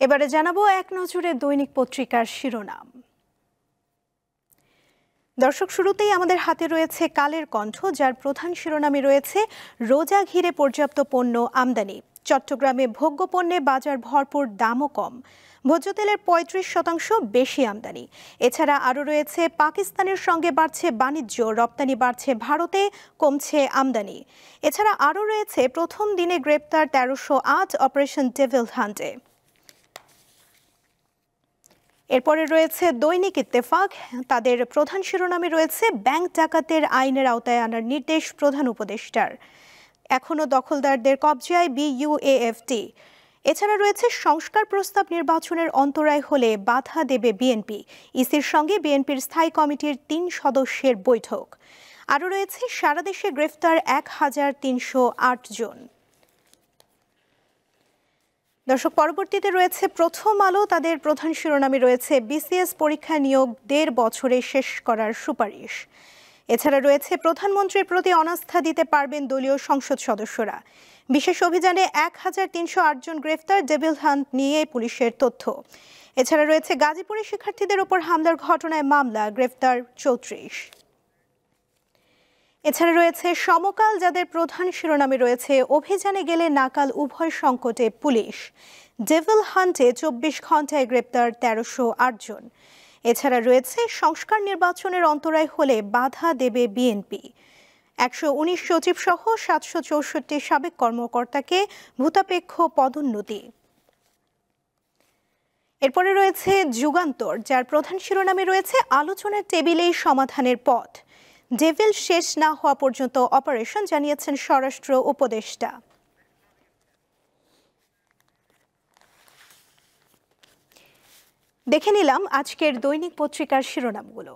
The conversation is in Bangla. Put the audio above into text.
এবারে জানাবো এক নজরে দৈনিক পত্রিকার শিরোনাম। দর্শক, শুরুতেই আমাদের হাতে রয়েছে কালের কণ্ঠ, যার প্রধান শিরোনামে রয়েছে রোজা ঘিরে পর্যাপ্ত পণ্য আমদানি, চট্টগ্রামে ভোগ্য পণ্যে বাজার ভরপুর, দামও কম, ভোজ্য তেলের ৩৫% বেশি আমদানি। এছাড়া আরও রয়েছে পাকিস্তানের সঙ্গে বাড়ছে বাণিজ্য, রপ্তানি বাড়ছে ভারতে, কমছে আমদানি। এছাড়া আরও রয়েছে প্রথম দিনে গ্রেপ্তার ১৩০৮ অপারেশন ডেভিল হান্টে। এরপরে রয়েছে দৈনিক ইত্তেফাক, তাদের প্রধান শিরোনামে রয়েছে ব্যাংক ডাকাতের আইনের আওতায় আনার নির্দেশ প্রধান উপদেষ্টার, এখনও দখলদারদের কবজায় বিইউএফটি। এছাড়া রয়েছে সংস্কার প্রস্তাব নির্বাচনের অন্তরায় হলে বাধা দেবে বিএনপি, ইসির সঙ্গে বিএনপির স্থায়ী কমিটির ৩ সদস্যের বৈঠক। আরও রয়েছে সারা দেশে গ্রেফতার ১৩০৮ জন। দর্শক, পরবর্তীতে রয়েছে প্রথম আলো, তাদের প্রধান শিরোনামে রয়েছে বিসিএস পরীক্ষা নিয়োগ ১.৫ বছরে শেষ করার সুপারিশ। এছাড়া রয়েছে প্রধানমন্ত্রীর প্রতি অনাস্থা দিতে পারবেন দলীয় সংসদ সদস্যরা, বিশেষ অভিযানে ১৩০৮ জন গ্রেফতার, ডেভিল হান্ট নিয়ে পুলিশের তথ্য। এছাড়া রয়েছে গাজীপুরে শিক্ষার্থীদের ওপর হামলার ঘটনায় মামলা, গ্রেফতার ৩৪। এছাড়া রয়েছে সমকাল, যাদের প্রধান শিরোনামে রয়েছে অভিযানে গেলে নাকাল উভয় সংকটে পুলিশ, ডেভিল হান্টে ২৪ ঘন্টায় গ্রেপ্তার ১৩০৮ জন। এছাড়া রয়েছে সংস্কার নির্বাচনের অন্তরায় হলে বাধা দেবে বিএনপি, ১১৯ সচিব সহ ৭৬৪ সাবেক কর্মকর্তাকে ভূতাপেক্ষ পদোন্নতি। এরপরে রয়েছে যুগান্তর, যার প্রধান শিরোনামে রয়েছে আলোচনার টেবিলেই সমাধানের পথ, ডেভিল শেষ না হওয়া পর্যন্ত অপারেশন, জানিয়েছেন স্বরাষ্ট্র উপদেষ্টা। দেখে নিলাম আজকের দৈনিক পত্রিকার শিরোনামগুলো।